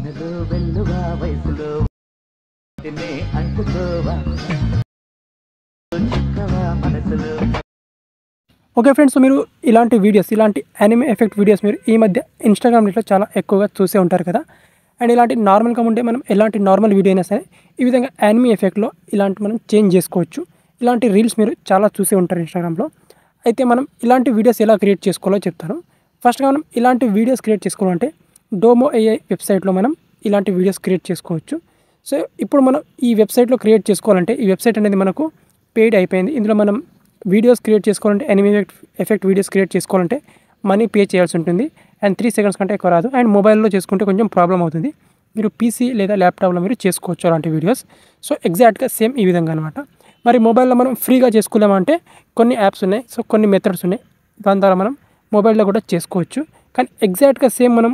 వెన్నెలో వెల్లువా వయసులో తినే అంటుకోవా చిక్కవా మనసులో. ఓకే ఫ్రెండ్స్, మీరు ఇలాంటి వీడియోస్, ఇలాంటి యానిమే ఎఫెక్ట్ వీడియోస్ మీరు ఈ మధ్య ఇన్స్టాగ్రామ్లో చాలా ఎక్కువగా చూసే ఉంటారు కదా. అండ్ ఇలాంటి నార్మల్గా ఉంటే మనం ఎలాంటి నార్మల్ వీడియో అయినా సరే ఈ విధంగా యానిమే ఎఫెక్ట్లో ఇలాంటి మనం చేంజ్ చేసుకోవచ్చు. ఇలాంటి రీల్స్ మీరు చాలా చూసే ఉంటారు ఇన్స్టాగ్రామ్లో. అయితే మనం ఇలాంటి వీడియోస్ ఎలా క్రియేట్ చేసుకోవాలో చెప్తాను. ఫస్ట్గా మనం ఇలాంటి వీడియోస్ క్రియేట్ చేసుకోవాలంటే డోమో AI వెబ్సైట్లో మనం ఇలాంటి వీడియోస్ క్రియేట్ చేసుకోవచ్చు. సో ఇప్పుడు మనం ఈ వెబ్సైట్లో క్రియేట్ చేసుకోవాలంటే ఈ వెబ్సైట్ అనేది మనకు పెయిడ్ అయిపోయింది. ఇందులో మనం వీడియోస్ క్రియేట్ చేసుకోవాలంటే యానిమే ఎఫెక్ట్ వీడియోస్ క్రియేట్ చేసుకోవాలంటే మనీ పే చేయాల్సి ఉంటుంది. అండ్ 3 సెకండ్స్ కంటే ఎక్కువ రాదు. అండ్ మొబైల్లో చేసుకుంటే కొంచెం ప్రాబ్లం అవుతుంది. మీరు PC లేదా ల్యాప్టాప్లో మీరు చేసుకోవచ్చు అలాంటి వీడియోస్. సో ఎగ్జాక్ట్గా సేమ్ ఈ విధంగా అనమాట. మరి మొబైల్లో మనం ఫ్రీగా చేసుకోలేమంటే కొన్ని యాప్స్ ఉన్నాయి. సో కొన్ని మెథడ్స్ ఉన్నాయి, దాని ద్వారా మనం మొబైల్లో కూడా చేసుకోవచ్చు. కానీ ఎగ్జాక్ట్గా సేమ్ మనం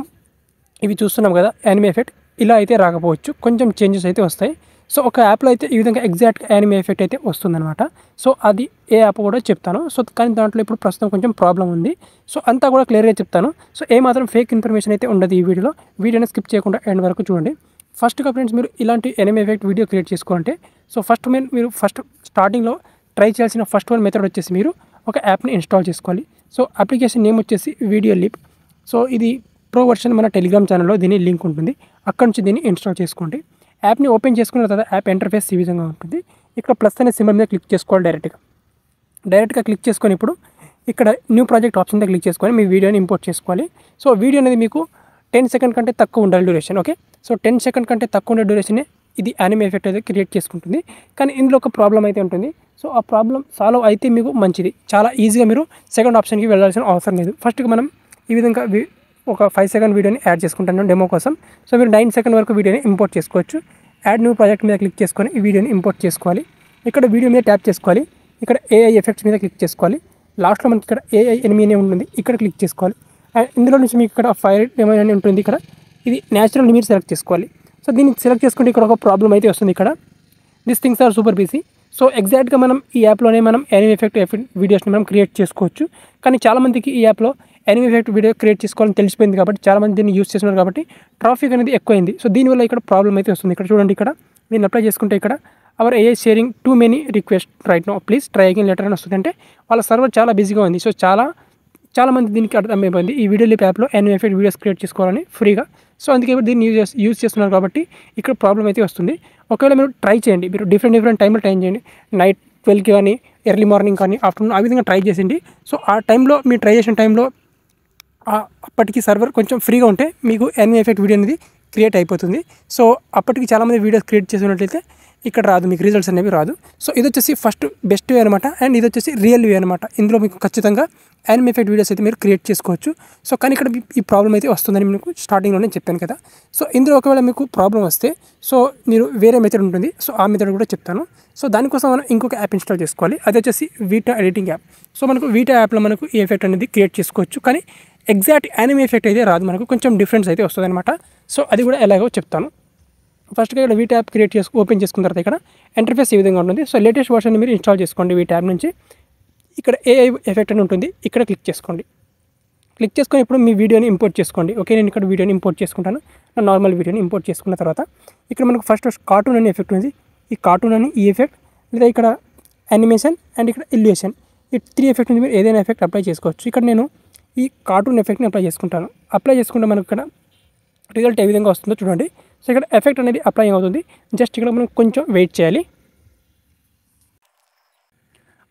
ఇవి చూస్తున్నాం కదా యానిమే ఎఫెక్ట్, ఇలా అయితే రాకపోవచ్చు, కొంచెం చేంజెస్ అయితే వస్తాయి. సో ఒక యాప్లో అయితే ఈ విధంగా ఎగ్జాక్ట్ యానిమే ఎఫెక్ట్ అయితే వస్తుందన్నమాట. సో అది ఏ యాప్ కూడా చెప్తాను. సో కానీ దాంట్లో ఇప్పుడు ప్రస్తుతం కొంచెం ప్రాబ్లం ఉంది. సో అంతా కూడా క్లియర్గా చెప్తాను. సో ఏమాత్రం ఫేక్ ఇన్ఫర్మేషన్ అయితే ఉండదు ఈ వీడియోలో. వీడియోని స్కిప్ చేయకుండా ఎండ్ వరకు చూడండి. ఫస్ట్గా ఫ్రెండ్స్, మీరు ఇలాంటి యానిమే ఎఫెక్ట్ వీడియో క్రియేట్ చేసుకోవాలంటే సో మీరు స్టార్టింగ్లో ట్రై చేయాల్సిన ఫస్ట్ వన్ మెథడ్ వచ్చేసి మీరు ఒక యాప్ని ఇన్స్టాల్ చేసుకోవాలి. సో అప్లికేషన్ నేమ్ వచ్చేసి వీడియో లిప్. సో ఇది ప్రో వర్షన్ మన టెలిగ్రామ్ ఛానల్లో దీని లింక్ ఉంటుంది, అక్కడ నుంచి దీన్ని ఇన్స్టాల్ చేసుకోండి. యాప్ని ఓపెన్ చేసుకున్న తర్వాత యాప్ ఇంటర్ఫేస్ ఈ విధంగా ఉంటుంది. ఇక్కడ ప్లస్ అనే సింబల్ మీద క్లిక్ చేసుకోవాలి. డైరెక్ట్గా క్లిక్ చేసుకొని ఇప్పుడు ఇక్కడ న్యూ ప్రాజెక్ట్ ఆప్షన్ మీద క్లిక్ చేసుకొని మీ వీడియోని ఇంపోర్ట్ చేసుకోవాలి. సో వీడియో అనేది మీకు 10 సెకండ్ కంటే తక్కువ ఉండాలి డ్యూరేషన్. ఓకే, సో 10 సెకండ్ కంటే తక్కువ ఉండే డ్యూరేషనే ఇది యానిమే ఎఫెక్ట్ అయితే క్రియేట్ చేసుకుంటుంది. కానీ ఇందులో ఒక ప్రాబ్లం అయితే ఉంటుంది. సో ఆ ప్రాబ్లం సాల్వ్ అయితే మీకు మంచిది, చాలా ఈజీగా మీరు సెకండ్ ఆప్షన్కి వెళ్ళాల్సిన అవసరం లేదు. ఫస్ట్గా మనం ఈ విధంగా ఒక 5 సెకండ్ వీడియోని యాడ్ చేసుకుంటాను డెమో కోసం. సో మీరు 9 సెకండ్ వరకు వీడియోని ఇంపోర్ట్ చేసుకోవచ్చు. యాడ్ న్యూ ప్రాజెక్ట్ మీద క్లిక్ చేసుకొని ఈ వీడియోని ఇంపోర్ట్ చేసుకోవాలి. ఇక్కడ వీడియో మీద ట్యాప్ చేసుకోవాలి. ఇక్కడ AI ఎఫెక్ట్స్ మీద క్లిక్ చేసుకోవాలి. లాస్ట్లో మనకి ఇక్కడ AI ఎనిమీ ఉంటుంది, ఇక్కడ క్లిక్ చేసుకోవాలి. అండ్ ఇందులో నుంచి మీకు ఇక్కడ ఫైర్ ఏమైనా ఉంటుంది, ఇక్కడ ఇది న్యాచురల్ మీరు సెలెక్ట్ చేసుకోవాలి. సో దీన్ని సెలెక్ట్ చేసుకుంటే ఇక్కడ ఒక ప్రాబ్లం అయితే వస్తుంది. ఇక్కడ this things are super busy. So ఎగ్జాక్ట్గా మనం ఈ యాప్లోనే మనం యానిమే ఎఫెక్ట్ వీడియోస్ని మనం క్రియేట్ చేసుకోవచ్చు. కానీ చాలామందికి ఈ యాప్లో యానిమే ఎఫెక్ట్ వీడియో క్రియేట్ చేసుకోవాలని తెలిసిపోయింది కాబట్టి చాలామంది దీన్ని యూస్ చేస్తున్నారు కాబట్టి ట్రాఫిక్ అనేది ఎక్కువైంది. సో దీనివల్ల ఇక్కడ ప్రాబ్లం అయితే వస్తుంది. ఇక్కడ చూడండి, ఇక్కడ దీన్ని అప్లై చేసుకుంటే ఇక్కడ our AI sharing too many request right no please try again later అని వస్తుంది. అంటే వాళ్ళ సర్వర్ చాలా బిజీగా ఉంది. సో చాలామంది దీనికి అర్థమైపోయింది ఈ వీడియో లిప్ యాప్లో యానిమే ఎఫెక్ట్ వీడియోస్ క్రియేట్ చేసుకోవాలని ఫ్రీగా. సో అందుకే దీన్ని యూజ్ చేస్తున్నారు కాబట్టి ఇక్కడ ప్రాబ్లం అయితే వస్తుంది. ఒకవేళ మీరు ట్రై చేయండి, మీరు డిఫరెంట్ టైంలో ట్రై చేయండి. నైట్ 12కి కానీ ఎర్లీ మార్నింగ్ కానీ ఆఫ్టర్నూన్ ఆ విధంగా ట్రై చేసింది. సో ఆ టైంలో మీరు ట్రై చేసిన టైంలో అప్పటికి సర్వర్ కొంచెం ఫ్రీగా ఉంటే మీకు యానిమే ఎఫెక్ట్ వీడియో అనేది క్రియేట్ అయిపోతుంది. సో అప్పటికి చాలామంది వీడియోస్ క్రియేట్ చేసినట్లయితే ఇక్కడ రాదు, మీకు రిజల్ట్స్ అనేవి రాదు. సో ఇది వచ్చేసి ఫస్ట్ బెస్ట్ వే అనమాట. అండ్ ఇది వచ్చేసి రియల్ వే అనమాట. ఇందులో మీకు ఖచ్చితంగా యానిమే ఎఫెక్ట్ వీడియోస్ అయితే మీరు క్రియేట్ చేసుకోవచ్చు. సో కానీ ఇక్కడ ఈ ప్రాబ్లం అయితే వస్తుందని మీకు స్టార్టింగ్లోనే చెప్పాను కదా. సో ఇందులో ఒకవేళ మీకు ప్రాబ్లం వస్తే సో మీరు వేరే మెథడ్ ఉంటుంది. సో ఆ మెథడ్ కూడా చెప్తాను. సో దానికోసం మనం ఇంకొక యాప్ ఇన్స్టాల్ చేసుకోవాలి. అది వచ్చేసి వీటా ఎడిటింగ్ యాప్. సో మనకు వీటా యాప్లో మనకు ఈ ఎఫెక్ట్ అనేది క్రియేట్ చేసుకోవచ్చు. కానీ ఎగ్జాక్ట్ యానిమే ఎఫెక్ట్ అయితే రాదు, మనకు కొంచెం డిఫరెన్స్ అయితే వస్తుంది అనమాట. సో అది కూడా ఎలాగో చెప్తాను. ఫస్ట్గా ఇక్కడ వీటా యాప్ ఓపెన్ చేసుకున్న తర్వాత ఇక్కడ ఇంటర్ఫేస్ ఈ విధంగా ఉంటుంది. సో లేటెస్ట్ వర్షన్ మీరు ఇన్స్టాల్ చేసుకోండి వీటా యాప్ నుంచి. ఇక్కడ AI ఎఫెక్ట్ అని ఉంటుంది, ఇక్కడ క్లిక్ చేసుకోండి. క్లిక్ చేసుకొని ఇప్పుడు మీ వీడియోని ఇంపోర్ట్ చేసుకోండి. ఓకే, నేను ఇక్కడ వీడియోని ఇంపోర్ట్ చేసుకుంటాను. నా నార్మల్ వీడియోని ఇంపోర్ట్ చేసుకున్న తర్వాత ఇక్కడ మనకు ఫస్ట్ కార్టూన్ అనే ఎఫెక్ట్ ఉంది. ఈ కార్టూన్ అని ఈ ఎఫెక్ట్ లేదా ఇక్కడ యానిమేషన్ అండ్ ఇక్కడ ఇల్యూషన్, ఈ 3 ఎఫెక్ట్ ఉంది. మీరు ఏదైనా ఎఫెక్ట్ అప్లై చేసుకోవచ్చు. ఇక్కడ నేను ఈ కార్టూన్ ఎఫెక్ట్ని అప్లై చేసుకుంటాను. అప్లై చేసుకుంటే మనకు ఇక్కడ రిజల్ట్ ఏ విధంగా వస్తుందో చూడండి. సో ఇక్కడ ఎఫెక్ట్ అనేది అప్లై అవుతుంది. జస్ట్ ఇక్కడ మనం కొంచెం వెయిట్ చేయాలి.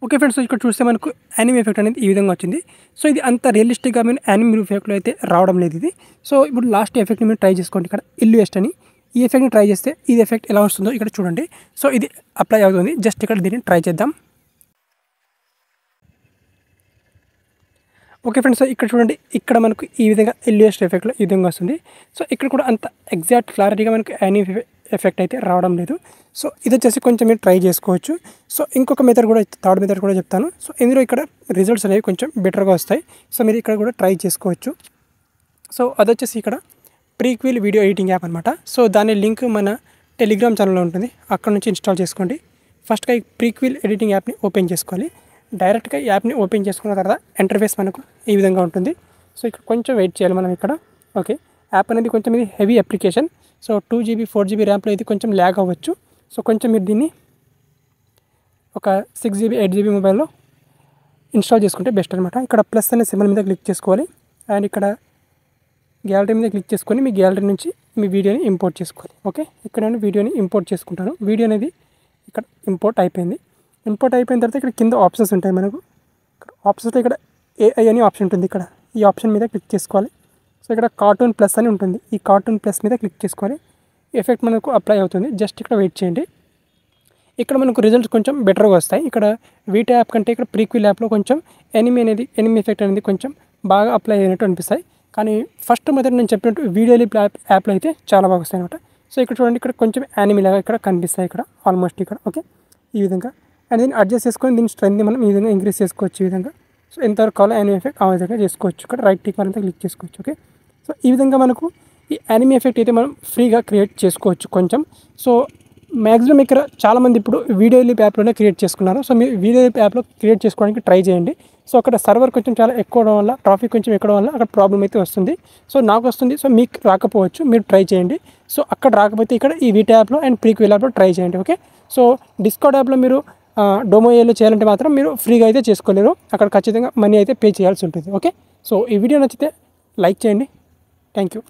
ఓకే ఫ్రెండ్స్, ఇక్కడ చూస్తే మనకు యానిమే ఎఫెక్ట్ అనేది ఈ విధంగా వచ్చింది. సో ఇది అంత రియలిస్టిక్గా మీరు యానిమే ఎఫెక్ట్లో అయితే రావడం లేదు ఇది. సో ఇప్పుడు లాస్ట్ ఎఫెక్ట్ని మీరు ట్రై చేసుకోండి. ఇక్కడ ఇల్యూస్ట్ అని ఈ ఎఫెక్ట్ని ట్రై చేస్తే ఇది ఎఫెక్ట్ ఎలా వస్తుందో ఇక్కడ చూడండి. సో ఇది అప్లై అవుతుంది. జస్ట్ ఇక్కడ దీన్ని ట్రై చేద్దాం. ఓకే ఫ్రెండ్స్, ఇక్కడ చూడండి, ఇక్కడ మనకు ఈ విధంగా ఇల్యూస్ట్ ఎఫెక్ట్లో ఈ విధంగా వస్తుంది. సో ఇక్కడ కూడా అంత ఎగ్జాక్ట్ క్లారిటీగా మనకు యానిమే ఎఫెక్ట్ అయితే రావడం లేదు. సో ఇది వచ్చేసి కొంచెం మీరు ట్రై చేసుకోవచ్చు. సో ఇంకొక మెథడ్ కూడా, థర్డ్ మెథడ్ కూడా చెప్తాను. సో ఇందులో ఇక్కడ రిజల్ట్స్ అనేవి కొంచెం బెటర్గా వస్తాయి. సో మీరు ఇక్కడ కూడా ట్రై చేసుకోవచ్చు. సో అది వచ్చేసి ఇక్కడ ప్రీక్విల్ వీడియో ఎడిటింగ్ యాప్ అనమాట. సో దాని లింక్ మన టెలిగ్రామ్ ఛానల్లో ఉంటుంది, అక్కడ నుంచి ఇన్స్టాల్ చేసుకోండి. ఫస్ట్గా ఈ ప్రీక్విల్ ఎడిటింగ్ యాప్ని ఓపెన్ చేసుకోవాలి. డైరెక్ట్గా యాప్ని ఓపెన్ చేసుకున్న తర్వాత ఇంటర్ఫేస్ మనకు ఈ విధంగా ఉంటుంది. సో ఇక్కడ కొంచెం వెయిట్ చేయాలి మనం ఇక్కడ. ఓకే, యాప్ అనేది కొంచెం ఇది heavy application. So 2GB 4GB ర్యామ్లో ఇది కొంచెం ల్యాగ్ అవ్వచ్చు. సో కొంచెం మీరు దీన్ని ఒక 6GB 8GB మొబైల్లో ఇన్స్టాల్ చేసుకుంటే బెస్ట్ అనమాట. ఇక్కడ ప్లస్ అనే సింబల్ మీద క్లిక్ చేసుకోవాలి. అండ్ ఇక్కడ గ్యాలరీ మీద క్లిక్ చేసుకొని మీ గ్యాలరీ నుంచి మీ వీడియోని ఇంపోర్ట్ చేసుకోవాలి. ఓకే, ఇక్కడ నేను వీడియోని ఇంపోర్ట్ చేసుకుంటాను. వీడియో అనేది ఇక్కడ ఇంపోర్ట్ అయిపోయింది. ఇంపోర్ట్ అయిపోయిన తర్వాత ఇక్కడ కింద ఆప్షన్స్ ఉంటాయి మనకు. ఇక్కడ ఆప్షన్స్లో ఇక్కడ AI అని ఆప్షన్ ఉంటుంది. ఇక్కడ ఈ ఆప్షన్ మీద క్లిక్ చేసుకోవాలి. సో ఇక్కడ కార్టూన్ ప్లస్ అని ఉంటుంది. ఈ కార్టూన్ ప్లస్ మీద క్లిక్ చేసుకోవాలి. ఎఫెక్ట్ మనకు అప్లై అవుతుంది. జస్ట్ ఇక్కడ వెయిట్ చేయండి. ఇక్కడ మనకు రిజల్ట్స్ కొంచెం బెటర్గా వస్తాయి. ఇక్కడ వీటా యాప్ కంటే ఇక్కడ ప్రీక్విల్ యాప్లో కొంచెం ఎనిమీ ఎఫెక్ట్ అనేది కొంచెం బాగా అప్లై అయినట్టు అనిపిస్తాయి. కానీ మొదటి నేను చెప్పినట్టు వీడియో లిప్ యాప్లో అయితే చాలా బాగా వస్తాయి అనమాట. సో ఇక్కడ చూడండి, ఇక్కడ కొంచెం యానిమీ లాగా ఇక్కడ కనిపిస్తాయి. ఇక్కడ ఆల్మోస్ట్ ఇక్కడ ఓకే ఈ విధంగా. అండ్ దీన్ని అడ్జస్ట్ చేసుకొని దీని స్ట్రెంత్ మనం ఈ విధంగా ఇంక్రీజ్ చేసుకోవచ్చు. ఈ విధంగా సో ఎంతవరకు కావాలో యానిమీ ఎఫెక్ట్ ఆ విధంగా చేసుకోవచ్చు. ఇక్కడ రైట్ టిక్ మరింత క్లిక్ చేసుకోవచ్చు. ఓకే, సో ఈ విధంగా మనకు ఈ యానిమీ ఎఫెక్ట్ అయితే మనం ఫ్రీగా క్రియేట్ చేసుకోవచ్చు కొంచెం. సో మ్యాక్సిమం ఇక్కడ చాలామంది ఇప్పుడు వీడియో లిప్ యాప్లోనే క్రియేట్ చేసుకున్నారు. సో మీరు వీడియో లిప్ యాప్లో క్రియేట్ చేసుకోవడానికి ట్రై చేయండి. సో అక్కడ సర్వర్ కొంచెం చాలా ఎక్కువ అవడం వల్ల, ట్రాఫిక్ కొంచెం ఎక్కడం వల్ల అక్కడ ప్రాబ్లం అయితే వస్తుంది. సో నాకు వస్తుంది. సో మీకు రాకపోవచ్చు, మీరు ట్రై చేయండి. సో అక్కడ రాకపోతే ఇక్కడ ఈ వీటా యాప్లో అండ్ ప్రీక్విల్ యాప్లో ట్రై చేయండి. ఓకే, సో డిస్కౌంట్ యాప్లో మీరు డోమోఏలో చేయాలంటే మాత్రం మీరు ఫ్రీగా అయితే చేసుకోలేరు. అక్కడ ఖచ్చితంగా మనీ అయితే పే చేయాల్సి ఉంటుంది. ఓకే, సో ఈ వీడియో నచ్చితే లైక్ చేయండి. Thank you.